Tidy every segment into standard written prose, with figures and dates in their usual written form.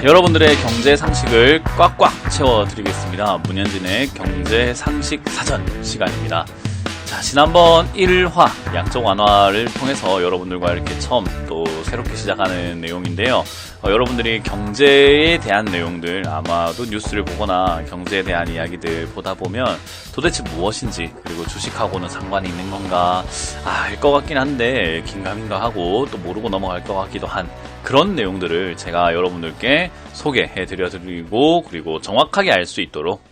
여러분들의 경제 상식을 꽉꽉 채워드리겠습니다. 문현진의 경제 상식 사전 시간입니다. 자, 지난번 1화 양적 완화를 통해서 여러분들과 이렇게 처음 또 새롭게 시작하는 내용인데요. 여러분들이 경제에 대한 내용들, 아마도 뉴스를 보거나 경제에 대한 이야기들 보다 보면 도대체 무엇인지, 그리고 주식하고는 상관이 있는 건가, 알 것 같긴 한데 긴가민가 하고 또 모르고 넘어갈 것 같기도 한 그런 내용들을 제가 여러분들께 소개해 드리고, 그리고 정확하게 알 수 있도록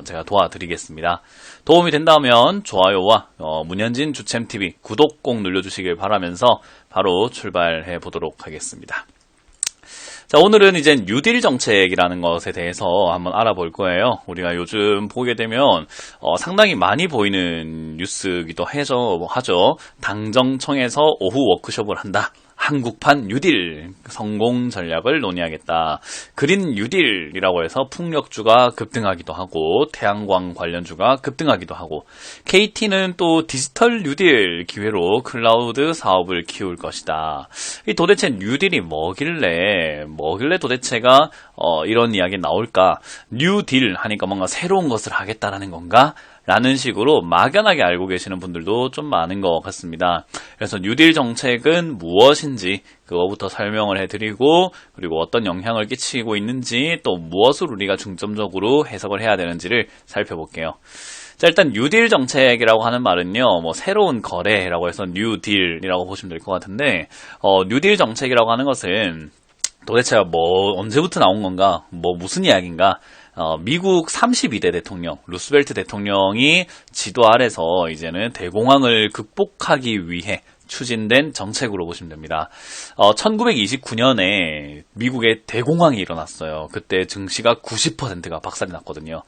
제가 도와드리겠습니다. 도움이 된다면 좋아요와 문현진 주챔TV 구독 꼭 눌러주시길 바라면서 바로 출발해 보도록 하겠습니다. 자, 오늘은 이제 뉴딜 정책이라는 것에 대해서 한번 알아볼 거예요. 우리가 요즘 보게 되면 상당히 많이 보이는 뉴스기도 하죠. 당정청에서 오후 워크숍을 한다. 한국판 뉴딜 성공 전략을 논의하겠다. 그린 뉴딜이라고 해서 풍력주가 급등하기도 하고 태양광 관련주가 급등하기도 하고, KT는 또 디지털 뉴딜 기회로 클라우드 사업을 키울 것이다. 이 도대체 뉴딜이 뭐길래 도대체가 이런 이야기 나올까? 뉴딜 하니까 뭔가 새로운 것을 하겠다라는 건가? 라는 식으로 막연하게 알고 계시는 분들도 좀 많은 것 같습니다. 그래서 뉴딜 정책은 무엇인지 그거부터 설명을 해드리고, 그리고 어떤 영향을 끼치고 있는지, 또 무엇을 우리가 중점적으로 해석을 해야 되는지를 살펴볼게요. 자, 일단 뉴딜 정책이라고 하는 말은요, 새로운 거래라고 해서 뉴딜이라고 보시면 될 것 같은데, 뉴딜 정책이라고 하는 것은 도대체 언제부터 나온 건가, 무슨 이야기인가? 미국 32대 대통령, 루스벨트 대통령이 지도 아래서 이제는 대공황을 극복하기 위해 추진된 정책으로 보시면 됩니다. 1929년에 미국에 대공황이 일어났어요. 그때 증시가 90%가 박살이 났거든요.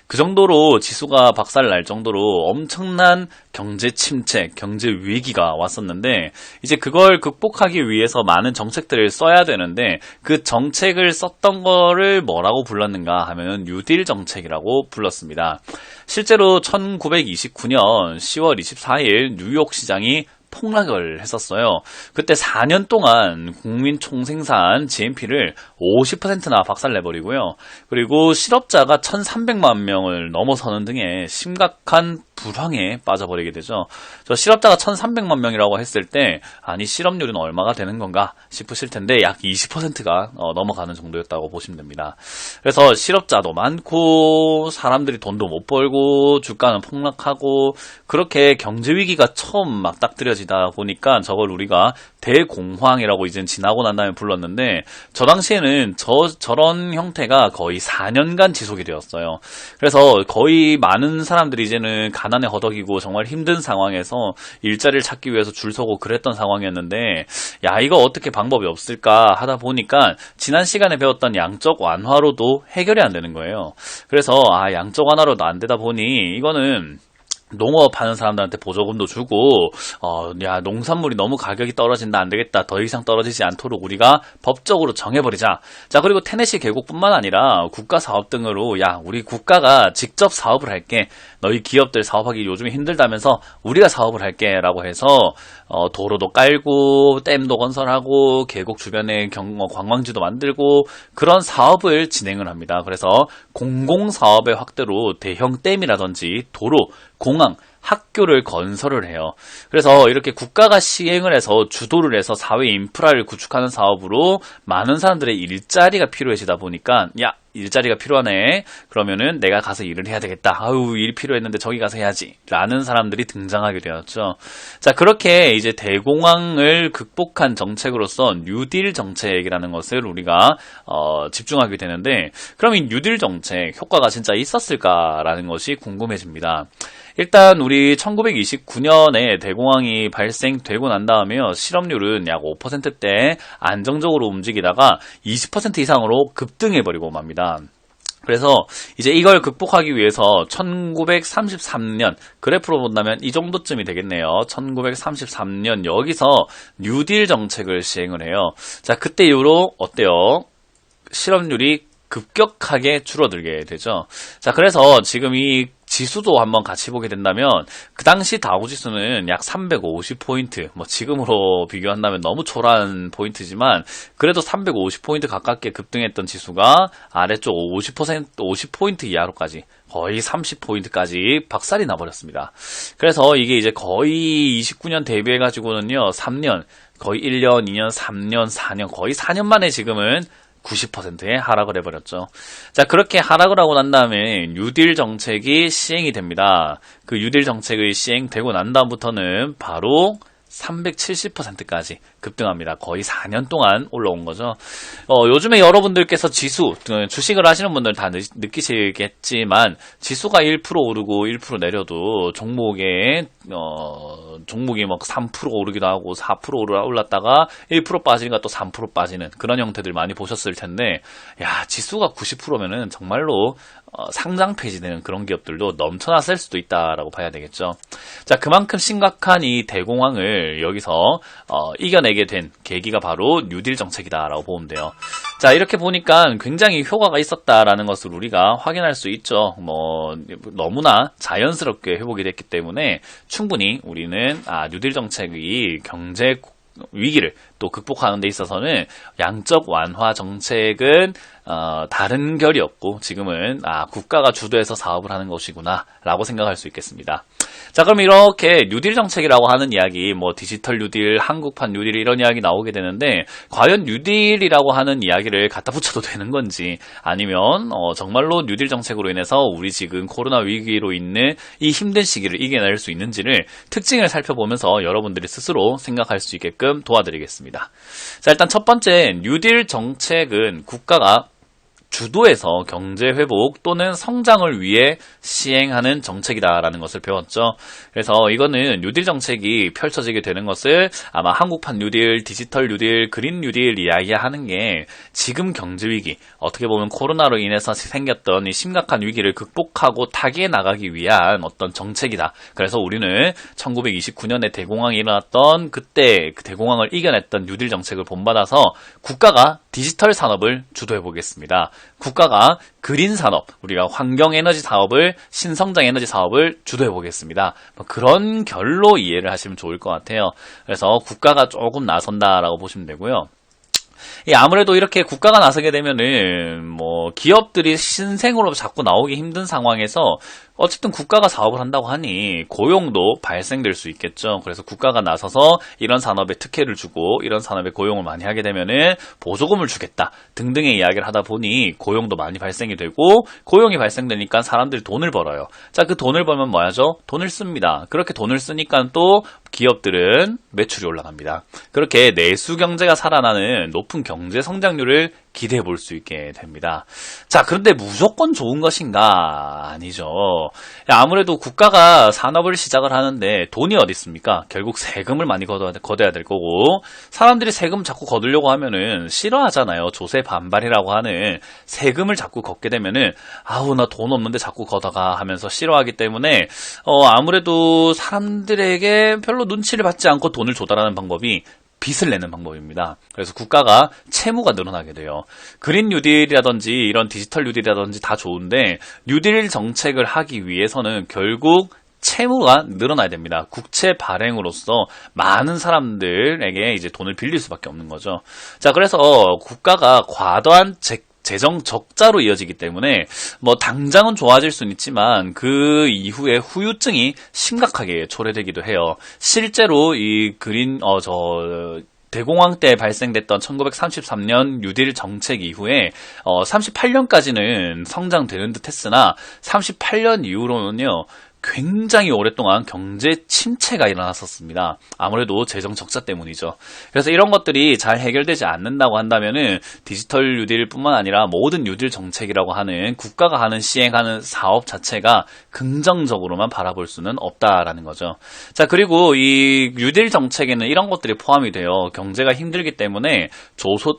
그 정도로 지수가 박살날 정도로 엄청난 경제 침체, 경제 위기가 왔었는데, 이제 그걸 극복하기 위해서 많은 정책들을 써야 되는데, 그 정책을 썼던 거를 뭐라고 불렀는가 하면 뉴딜 정책이라고 불렀습니다. 실제로 1929년 10월 24일 뉴욕 시장이 폭락을 했었어요. 그때 4년 동안 국민 총생산 GNP를 50%나 박살내버리고요. 그리고 실업자가 1,300만 명을 넘어서는 등의 심각한 불황에 빠져버리게 되죠. 저 실업자가 1,300만 명이라고 했을 때, 아니 실업률은 얼마가 되는 건가 싶으실 텐데 약 20%가 넘어가는 정도였다고 보시면 됩니다. 그래서 실업자도 많고 사람들이 돈도 못 벌고 주가는 폭락하고, 그렇게 경제 위기가 처음 막 딱 들여지다 보니까 저걸 우리가 대공황이라고 이젠 지나고 난 다음에 불렀는데, 저 당시에는 저런 형태가 거의 4년간 지속이 되었어요. 그래서 거의 많은 사람들이 이제는 가난에 허덕이고 정말 힘든 상황에서 일자리를 찾기 위해서 줄 서고 그랬던 상황이었는데, 야, 이거 어떻게 방법이 없을까 하다 보니까 지난 시간에 배웠던 양적 완화로도 해결이 안 되는 거예요. 그래서 양적 완화로도 안 되다 보니 이거는 농업하는 사람들한테 보조금도 주고, 야, 농산물이 너무 가격이 떨어진다, 안 되겠다, 더 이상 떨어지지 않도록 우리가 법적으로 정해버리자. 자, 그리고 테네시 계곡뿐만 아니라 국가 사업 등으로, 야, 우리 국가가 직접 사업을 할게, 너희 기업들 사업하기 요즘에 힘들다면서 우리가 사업을 할게 라고 해서 도로도 깔고 댐도 건설하고 계곡 주변에 관광지도 만들고 그런 사업을 진행을 합니다. 그래서 공공사업의 확대로 대형 댐이라든지 도로, 공항, 학교를 건설을 해요. 그래서 이렇게 국가가 시행을 해서 주도를 해서 사회 인프라를 구축하는 사업으로 많은 사람들의 일자리가 필요해지다 보니까, 야, 일자리가 필요하네. 그러면은 내가 가서 일을 해야 되겠다. 일 필요했는데 저기 가서 해야지. 라는 사람들이 등장하게 되었죠. 자, 그렇게 이제 대공황을 극복한 정책으로서 뉴딜 정책이라는 것을 우리가 집중하게 되는데, 그럼 이 뉴딜 정책 효과가 진짜 있었을까라는 것이 궁금해집니다. 일단 우리 1929년에 대공황이 발생되고 난 다음에요, 실업률은 약 5%대 안정적으로 움직이다가 20% 이상으로 급등해버리고 맙니다. 그래서 이제 이걸 극복하기 위해서 1933년, 그래프로 본다면 이 정도쯤이 되겠네요. 1933년 여기서 뉴딜 정책을 시행을 해요. 자, 그때 이후로 어때요? 실업률이 급격하게 줄어들게 되죠. 자, 그래서 지금 지수도 한번 같이 보게 된다면 그 당시 다우지수는 약 350포인트, 뭐 지금으로 비교한다면 너무 초라한 포인트지만 그래도 350포인트 가깝게 급등했던 지수가 아래쪽 50포인트 이하로까지 거의 30포인트까지 박살이 나버렸습니다. 그래서 이게 이제 거의 29년 대비해가지고는요, 3년, 거의 1년, 2년, 3년, 4년, 거의 4년 만에 지금은 90%의 하락을 해버렸죠. 자, 그렇게 하락을 하고 난 다음에 뉴딜 정책이 시행이 됩니다. 그 뉴딜 정책이 시행되고 난 다음부터는 바로 370%까지 급등합니다. 거의 4년 동안 올라온 거죠. 요즘에 여러분들께서 지수, 주식을 하시는 분들 다 느끼시겠지만 지수가 1% 오르고 1% 내려도 종목이 막 3% 오르기도 하고 4% 올랐다가 1% 빠지니까 또 3% 빠지는 그런 형태들 많이 보셨을 텐데, 야, 지수가 90%면은 정말로 상장 폐지되는 그런 기업들도 넘쳐났을 수도 있다라고 봐야 되겠죠. 자, 그만큼 심각한 이 대공황을 여기서 이겨내게 된 계기가 바로 뉴딜 정책이다라고 보면 돼요. 자, 이렇게 보니까 굉장히 효과가 있었다라는 것을 우리가 확인할 수 있죠. 너무나 자연스럽게 회복이 됐기 때문에 충분히 우리는 뉴딜 정책이 경제 위기를 또 극복하는 데 있어서는 양적 완화 정책은 다른 결이 없고 지금은 국가가 주도해서 사업을 하는 것이구나 라고 생각할 수 있겠습니다. 자, 그럼 이렇게 뉴딜 정책이라고 하는 이야기, 뭐 디지털 뉴딜, 한국판 뉴딜 이런 이야기 나오게 되는데 과연 뉴딜이라고 하는 이야기를 갖다 붙여도 되는 건지, 아니면 정말로 뉴딜 정책으로 인해서 우리 지금 코로나 위기로 있는 이 힘든 시기를 이겨낼 수 있는지를 특징을 살펴보면서 여러분들이 스스로 생각할 수 있게끔 도와드리겠습니다. 자, 일단 첫 번째, 뉴딜 정책은 국가가 주도해서 경제 회복 또는 성장을 위해 시행하는 정책이다라는 것을 배웠죠. 그래서 이거는 뉴딜 정책이 펼쳐지게 되는 것을 아마 한국판 뉴딜, 디지털 뉴딜, 그린 뉴딜 이야기하는 게 지금 경제 위기, 어떻게 보면 코로나로 인해서 생겼던 이 심각한 위기를 극복하고 타개해 나가기 위한 어떤 정책이다. 그래서 우리는 1929년에 대공황이 일어났던 그때 그 대공황을 이겨냈던 뉴딜 정책을 본받아서 국가가 디지털 산업을 주도해 보겠습니다. 국가가 그린 산업, 우리가 환경 에너지 사업을, 신성장 에너지 사업을 주도해 보겠습니다. 그런 결로 이해를 하시면 좋을 것 같아요. 그래서 국가가 조금 나선다라고 보시면 되고요. 아무래도 이렇게 국가가 나서게 되면은 기업들이 신생으로 자꾸 나오기 힘든 상황에서 어쨌든 국가가 사업을 한다고 하니 고용도 발생될 수 있겠죠. 그래서 국가가 나서서 이런 산업에 특혜를 주고 이런 산업에 고용을 많이 하게 되면은 보조금을 주겠다 등등의 이야기를 하다 보니 고용도 많이 발생이 되고, 고용이 발생되니까 사람들이 돈을 벌어요. 자, 그 돈을 벌면 뭐 하죠? 돈을 씁니다. 그렇게 돈을 쓰니까 또 기업들은 매출이 올라갑니다. 그렇게 내수 경제가 살아나는 높은 경제 성장률을 기대해 볼 수 있게 됩니다. 자, 그런데 무조건 좋은 것인가? 아니죠. 아무래도 국가가 산업을 시작을 하는데 돈이 어디 있습니까? 결국 세금을 많이 걷어야 될 거고, 사람들이 세금 자꾸 거두려고 하면은 싫어하잖아요. 조세 반발이라고 하는 세금을 자꾸 걷게 되면은 나 돈 없는데 자꾸 걷어가 하면서 싫어하기 때문에 아무래도 사람들에게 별로 눈치를 받지 않고 돈을 조달하는 방법이 빚을 내는 방법입니다. 그래서 국가가 채무가 늘어나게 돼요. 그린 뉴딜이라든지 이런 디지털 뉴딜이라든지 다 좋은데 뉴딜 정책을 하기 위해서는 결국 채무가 늘어나야 됩니다. 국채 발행으로써 많은 사람들에게 이제 돈을 빌릴 수밖에 없는 거죠. 자, 그래서 국가가 과도한 재정 적자로 이어지기 때문에 당장은 좋아질 수는 있지만 그 이후에 후유증이 심각하게 초래되기도 해요. 실제로 이 대공황 때 발생됐던 1933년 뉴딜 정책 이후에 38년까지는 성장되는 듯 했으나 38년 이후로는요, 굉장히 오랫동안 경제 침체가 일어났었습니다. 아무래도 재정 적자 때문이죠. 그래서 이런 것들이 잘 해결되지 않는다고 한다면은 디지털 뉴딜뿐만 아니라 모든 뉴딜 정책이라고 하는 국가가 시행하는 사업 자체가 긍정적으로만 바라볼 수는 없다라는 거죠. 자, 그리고 이 뉴딜 정책에는 이런 것들이 포함이 돼요. 경제가 힘들기 때문에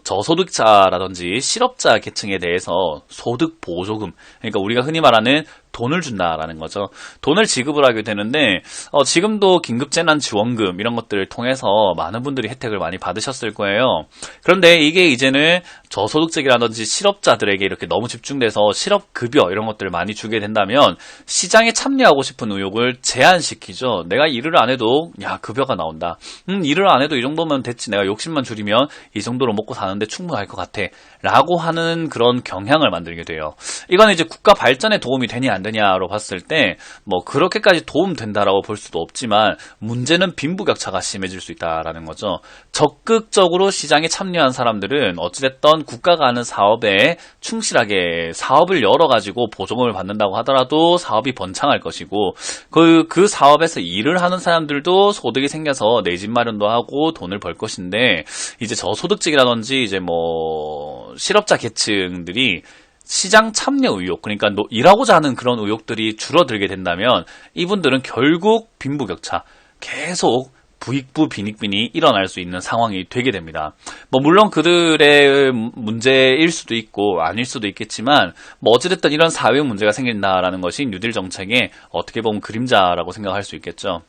저소득자라든지 실업자 계층에 대해서 소득 보조금, 그러니까 우리가 흔히 말하는 돈을 준다라는 거죠. 돈을 지급을 하게 되는데 지금도 긴급재난지원금 이런 것들을 통해서 많은 분들이 혜택을 많이 받으셨을 거예요. 그런데 이게 이제는 저소득층이라든지 실업자들에게 이렇게 너무 집중돼서 실업급여 이런 것들을 많이 주게 된다면 시장에 참여하고 싶은 의욕을 제한시키죠. 내가 일을 안 해도 야 급여가 나온다. 일을 안 해도 이 정도면 됐지. 내가 욕심만 줄이면 이 정도로 먹고 사는데 충분할 것 같아. 라고 하는 그런 경향을 만들게 돼요. 이거는 이제 국가 발전에 도움이 되냐 안 되냐로 봤을 때 뭐 그렇게까지 도움 된다라고 볼 수도 없지만 문제는 빈부격차가 심해질 수 있다라는 거죠. 적극적으로 시장에 참여한 사람들은 어찌됐든 국가가 하는 사업에 충실하게 사업을 열어가지고 보조금을 받는다고 하더라도 사업이 번창할 것이고 그 사업에서 일을 하는 사람들도 소득이 생겨서 내 집 마련도 하고 돈을 벌 것인데 이제 저소득층이라든지 이제 뭐 실업자 계층들이 시장 참여 의욕, 그러니까 일하고자 하는 그런 의욕들이 줄어들게 된다면 이분들은 결국 빈부격차, 계속 부익부 빈익빈이 일어날 수 있는 상황이 되게 됩니다. 뭐 물론 그들의 문제일 수도 있고 아닐 수도 있겠지만 뭐 어찌됐든 이런 사회 문제가 생긴다라는 것이 뉴딜 정책의 어떻게 보면 그림자라고 생각할 수 있겠죠.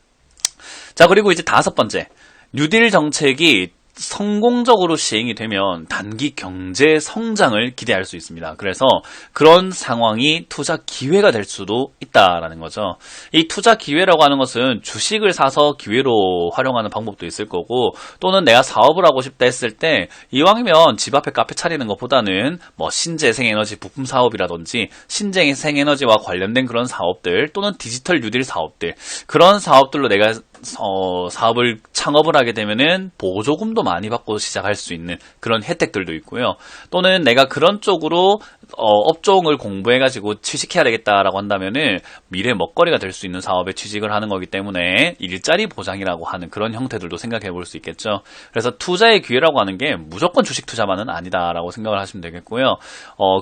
자, 그리고 이제 5번째, 뉴딜 정책이 성공적으로 시행이 되면 단기 경제 성장을 기대할 수 있습니다. 그래서 그런 상황이 투자 기회가 될 수도 있다라는 거죠. 이 투자 기회라고 하는 것은 주식을 사서 기회로 활용하는 방법도 있을 거고 또는 내가 사업을 하고 싶다 했을 때 이왕이면 집 앞에 카페 차리는 것보다는 뭐 신재생에너지 부품 사업이라든지 신재생에너지와 관련된 그런 사업들 또는 디지털 뉴딜 사업들 그런 사업들로 내가 사업을 창업을 하게 되면은 보조금도 많이 받고 시작할 수 있는 그런 혜택들도 있고요. 또는 내가 그런 쪽으로 업종을 공부해가지고 취직해야 되겠다라고 한다면은 미래 먹거리가 될 수 있는 사업에 취직을 하는 거기 때문에 일자리 보장이라고 하는 그런 형태들도 생각해 볼 수 있겠죠. 그래서 투자의 기회라고 하는 게 무조건 주식 투자만은 아니다라고 생각을 하시면 되겠고요.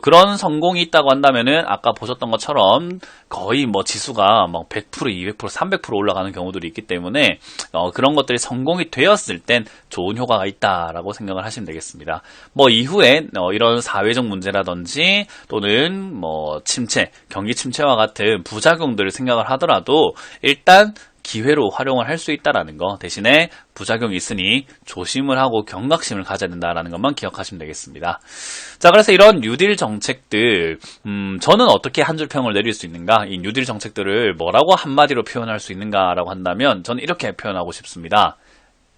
그런 성공이 있다고 한다면은 아까 보셨던 것처럼 거의 뭐 지수가 뭐 100%, 200%, 300% 올라가는 경우들이 있기 때문에 그런 것들이 성공이 되었을 땐 좋은 효과가 있다라고 생각을 하시면 되겠습니다. 뭐 이후에 이런 사회적 문제라든지 또는 뭐 침체, 경기 침체와 같은 부작용들을 생각을 하더라도 일단 기회로 활용을 할 수 있다라는 거 대신에 부작용이 있으니 조심을 하고 경각심을 가져야 된다라는 것만 기억하시면 되겠습니다. 자, 그래서 이런 뉴딜 정책들 저는 어떻게 한 줄 평을 내릴 수 있는가? 이 뉴딜 정책들을 뭐라고 한마디로 표현할 수 있는가라고 한다면 저는 이렇게 표현하고 싶습니다.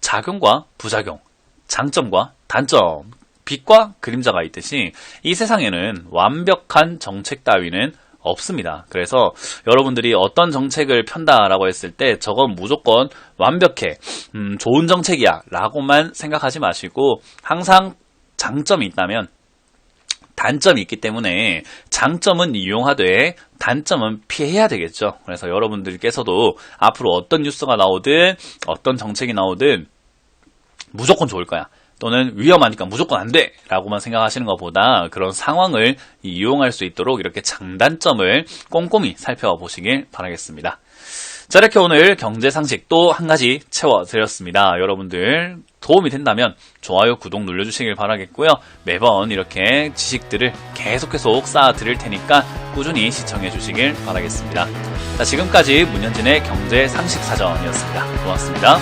작용과 부작용, 장점과 단점, 빛과 그림자가 있듯이 이 세상에는 완벽한 정책 따위는 없습니다. 그래서 여러분들이 어떤 정책을 편다라고 했을 때 저건 무조건 완벽해, 좋은 정책이야 라고만 생각하지 마시고 항상 장점이 있다면 단점이 있기 때문에 장점은 이용하되 단점은 피해야 되겠죠. 그래서 여러분들께서도 앞으로 어떤 뉴스가 나오든 어떤 정책이 나오든 무조건 좋을 거야. 또는 위험하니까 무조건 안 돼! 라고만 생각하시는 것보다 그런 상황을 이용할 수 있도록 이렇게 장단점을 꼼꼼히 살펴보시길 바라겠습니다. 자, 이렇게 오늘 경제상식 또 한 가지 채워드렸습니다. 여러분들 도움이 된다면 좋아요, 구독 눌러주시길 바라겠고요. 매번 이렇게 지식들을 계속 쌓아드릴 테니까 꾸준히 시청해주시길 바라겠습니다. 자, 지금까지 문현진의 경제상식사전이었습니다. 고맙습니다.